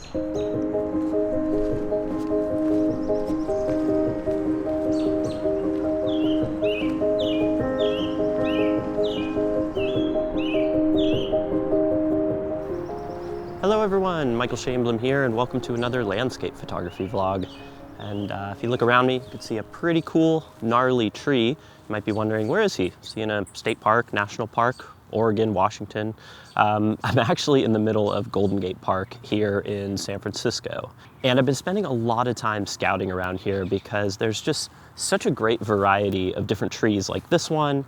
Hello everyone, Michael Chamberlain here, and welcome to another landscape photography vlog. And if you look around me, you can see a pretty cool, gnarly tree. You might be wondering, where is he? Is he in a state park, national park, Oregon, Washington? I'm actually in the middle of Golden Gate Park here in San Francisco. And I've been spending a lot of time scouting around here because there's just such a great variety of different trees like this one.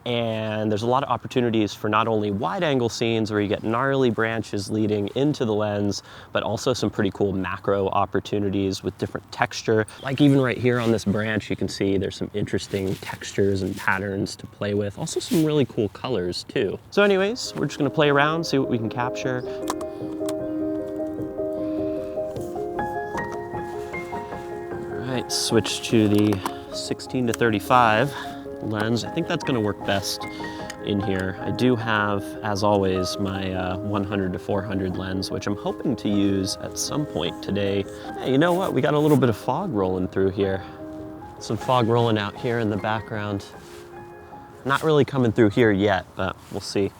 And there's a lot of opportunities for not only wide angle scenes where you get gnarly branches leading into the lens, but also some pretty cool macro opportunities with different texture. Like even right here on this branch, you can see there's some interesting textures and patterns to play with. Also some really cool colors too. So anyways, we're just gonna play around, see what we can capture. All right, switch to the 16 to 35. Lens. I think that's going to work best in here. I do have, as always, my 100 to 400 lens, which I'm hoping to use at some point today. Hey, you know what? We got a little bit of fog rolling through here. Some fog rolling out here in the background. Not really coming through here yet, but we'll see.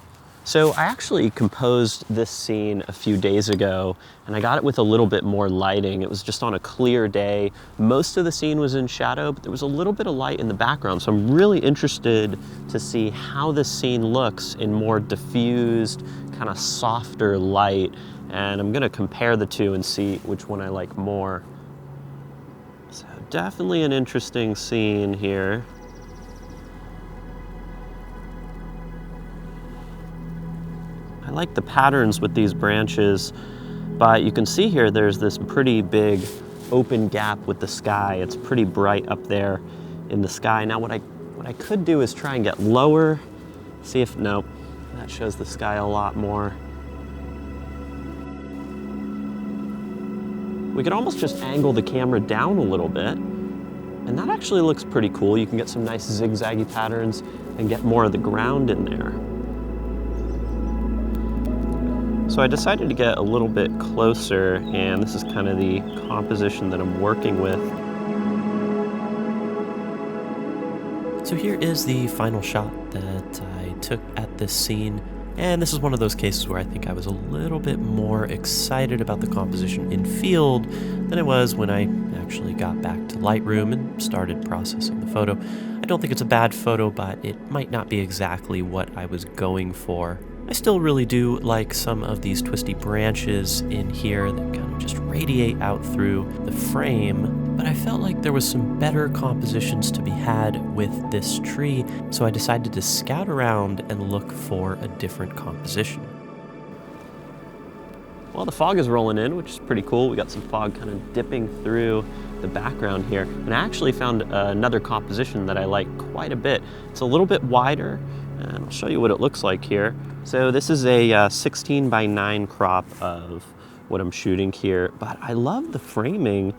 So I actually composed this scene a few days ago, and I got it with a little bit more lighting. It was just on a clear day. Most of the scene was in shadow, but there was a little bit of light in the background. So I'm really interested to see how this scene looks in more diffused, kind of softer light. And I'm gonna compare the two and see which one I like more. So definitely an interesting scene here. I like the patterns with these branches, but you can see here there's this pretty big open gap with the sky. It's pretty bright up there in the sky. Now what I could do is try and get lower, see if, no, that shows the sky a lot more. We could almost just angle the camera down a little bit, and that actually looks pretty cool. You can get some nice zigzaggy patterns and get more of the ground in there. So I decided to get a little bit closer, and this is kind of the composition that I'm working with. So here is the final shot that I took at this scene, and this is one of those cases where I think I was a little bit more excited about the composition in field than I was when I actually got back to Lightroom and started processing the photo. I don't think it's a bad photo, but it might not be exactly what I was going for. I still really do like some of these twisty branches in here that kind of just radiate out through the frame, but I felt like there was some better compositions to be had with this tree, so I decided to scout around and look for a different composition. Well, the fog is rolling in, which is pretty cool. We got some fog kind of dipping through the background here, and I actually found another composition that I like quite a bit. It's a little bit wider, and I'll show you what it looks like here. So this is a 16 by 9 crop of what I'm shooting here, but I love the framing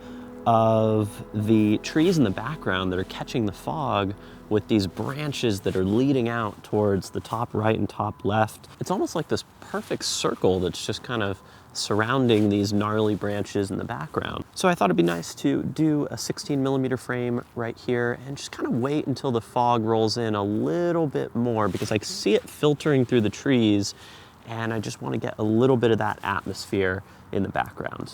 of the trees in the background that are catching the fog with these branches that are leading out towards the top right and top left. It's almost like this perfect circle that's just kind of surrounding these gnarly branches in the background. So I thought it'd be nice to do a 16mm frame right here and just kind of wait until the fog rolls in a little bit more, because I see it filtering through the trees and I just want to get a little bit of that atmosphere in the background.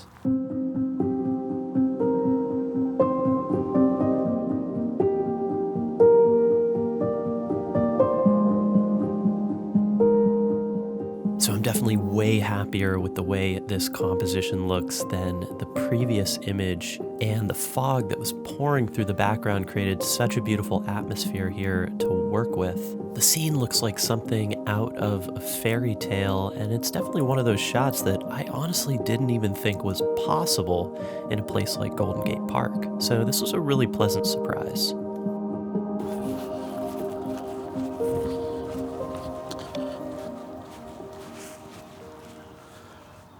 So I'm definitely way happier with the way this composition looks than the previous image, and the fog that was pouring through the background created such a beautiful atmosphere here to work with. The scene looks like something out of a fairy tale, and it's definitely one of those shots that I honestly didn't even think was possible in a place like Golden Gate Park. So this was a really pleasant surprise.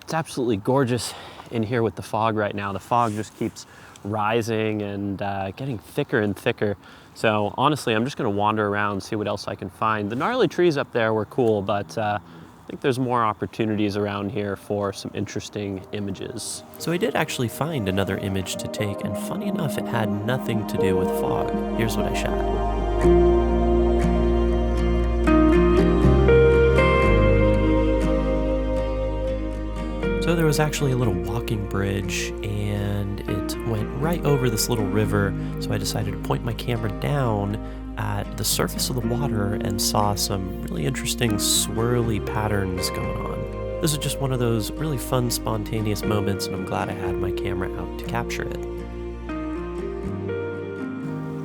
It's absolutely gorgeous in here with the fog right now. The fog just keeps rising and getting thicker and thicker. So honestly, I'm just gonna wander around, see what else I can find. The gnarly trees up there were cool, but think there's more opportunities around here for some interesting images. So I did actually find another image to take, and funny enough, it had nothing to do with fog. Here's what I shot. So there was actually a little walking bridge, and it went right over this little river, so I decided to point my camera down at the surface of the water and saw some really interesting swirly patterns going on. This is just one of those really fun, spontaneous moments, and I'm glad I had my camera out to capture it.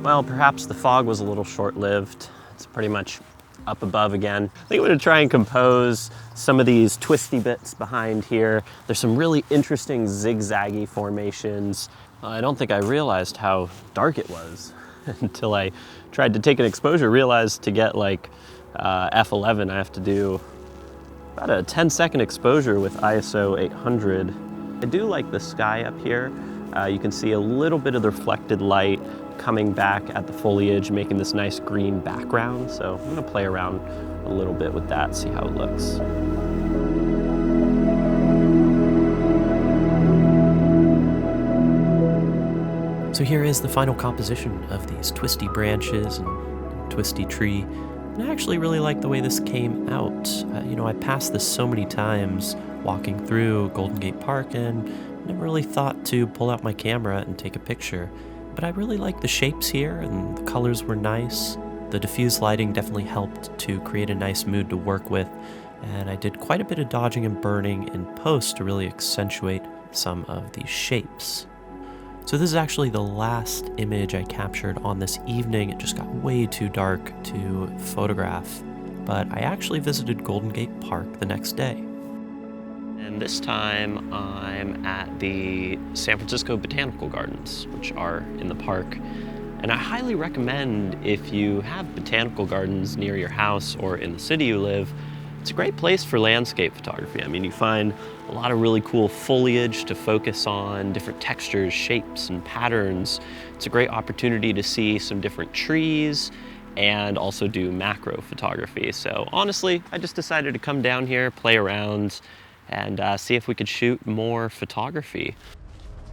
Well, perhaps the fog was a little short-lived. It's pretty much up above again. I think I'm gonna try and compose some of these twisty bits behind here. There's some really interesting zigzaggy formations. I don't think I realized how dark it was until I tried to take an exposure, realized to get like f11, I have to do about a 10-second exposure with ISO 800. I do like the sky up here. You can see a little bit of the reflected light coming back at the foliage, making this nice green background. So I'm gonna play around a little bit with that, see how it looks. So here is the final composition of these twisty branches and twisty tree. And I actually really like the way this came out. You know, I passed this so many times walking through Golden Gate Park and never really thought to pull out my camera and take a picture. But I really like the shapes here, and the colors were nice. The diffuse lighting definitely helped to create a nice mood to work with, and I did quite a bit of dodging and burning in post to really accentuate some of these shapes. So this is actually the last image I captured on this evening. It just got way too dark to photograph, but I actually visited Golden Gate Park the next day. And this time I'm at the San Francisco Botanical Gardens, which are in the park. And I highly recommend, if you have botanical gardens near your house or in the city you live, it's a great place for landscape photography. I mean, you find a lot of really cool foliage to focus on, different textures, shapes, and patterns. It's a great opportunity to see some different trees and also do macro photography. So honestly, I just decided to come down here, play around, and see if we could shoot more photography.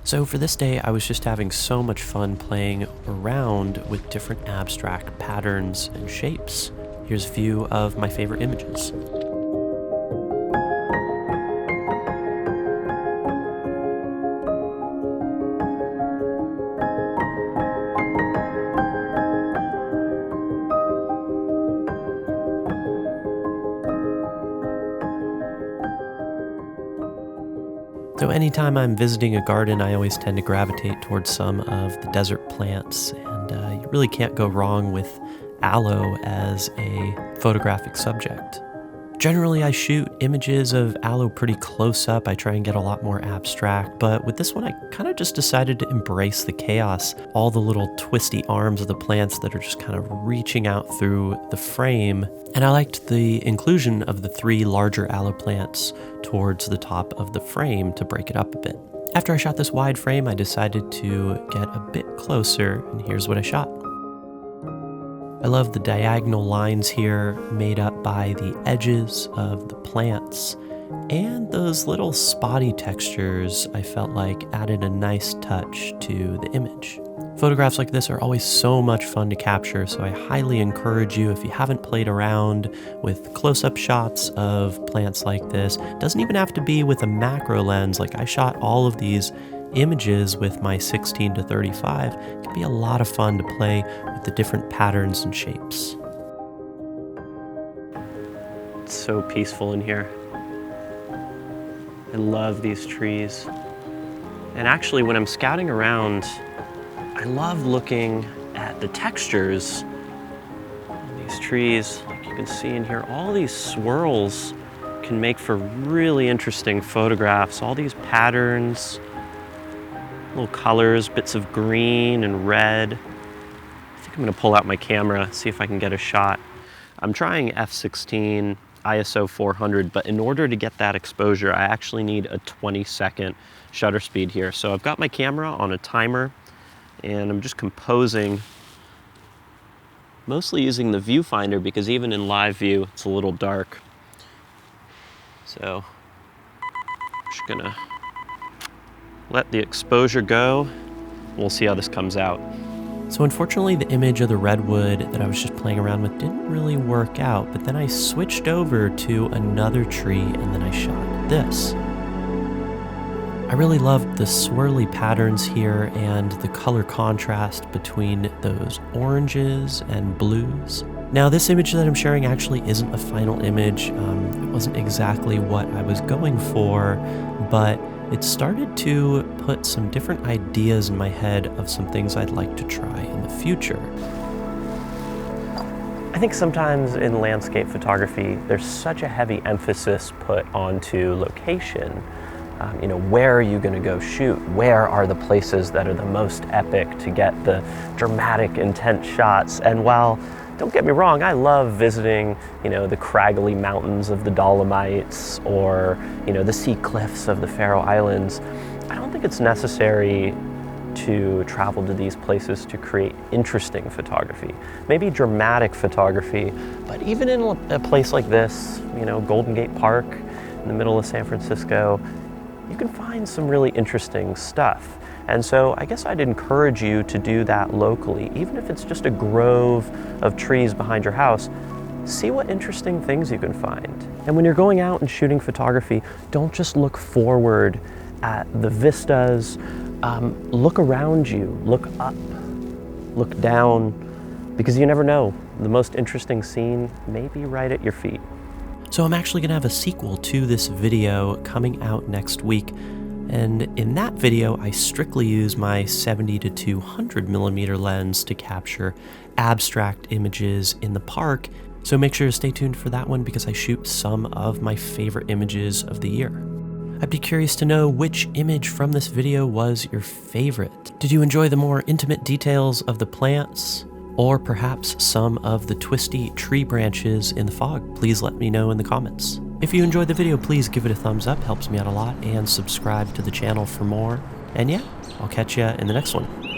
So for this day, I was just having so much fun playing around with different abstract patterns and shapes. Here's a few of my favorite images. So anytime I'm visiting a garden, I always tend to gravitate towards some of the desert plants, and you really can't go wrong with aloe as a photographic subject. Generally, I shoot images of aloe pretty close up. I try and get a lot more abstract, but with this one, I kind of just decided to embrace the chaos, all the little twisty arms of the plants that are just kind of reaching out through the frame. And I liked the inclusion of the 3 larger aloe plants towards the top of the frame to break it up a bit. After I shot this wide frame, I decided to get a bit closer, and here's what I shot. I love the diagonal lines here made up by the edges of the plants, and those little spotty textures I felt like added a nice touch to the image. Photographs like this are always so much fun to capture, so I highly encourage you, if you haven't played around with close-up shots of plants like this, it doesn't even have to be with a macro lens. Like, I shot all of these images with my 16 to 35. It can be a lot of fun to play with the different patterns and shapes. It's so peaceful in here. I love these trees. And actually, when I'm scouting around, I love looking at the textures of these trees. Like you can see in here, all these swirls can make for really interesting photographs. All these patterns, little colors, bits of green and red. I think I'm gonna pull out my camera, see if I can get a shot. I'm trying f16, ISO 400, but in order to get that exposure, I actually need a 20-second shutter speed here. So I've got my camera on a timer, and I'm just composing, mostly using the viewfinder, because even in live view, it's a little dark. So just gonna let the exposure go. We'll see how this comes out. So unfortunately, the image of the redwood that I was just playing around with didn't really work out, but then I switched over to another tree and then I shot this. I really loved the swirly patterns here and the color contrast between those oranges and blues. Now, this image that I'm sharing actually isn't a final image. It wasn't exactly what I was going for, but it started to put some different ideas in my head of some things I'd like to try in the future. I think sometimes in landscape photography, there's such a heavy emphasis put onto location. You know, where are you going to go shoot? Where are the places that are the most epic to get the dramatic, intense shots? And while, don't get me wrong, I love visiting, you know, the craggly mountains of the Dolomites or, you know, the sea cliffs of the Faroe Islands, I don't think it's necessary to travel to these places to create interesting photography. Maybe dramatic photography, but even in a place like this, you know, Golden Gate Park in the middle of San Francisco, you can find some really interesting stuff. And so I guess I'd encourage you to do that locally, even if it's just a grove of trees behind your house. See what interesting things you can find. And when you're going out and shooting photography, don't just look forward at the vistas. Look around you, look up, look down, because you never know. The most interesting scene may be right at your feet. So I'm actually gonna have a sequel to this video coming out next week. And in that video, I strictly use my 70 to 200 millimeter lens to capture abstract images in the park. So make sure to stay tuned for that one because I shoot some of my favorite images of the year. I'd be curious to know which image from this video was your favorite. Did you enjoy the more intimate details of the plants? Or perhaps some of the twisty tree branches in the fog? Please let me know in the comments. If you enjoyed the video, please give it a thumbs up, helps me out a lot, and subscribe to the channel for more. And yeah, I'll catch you in the next one.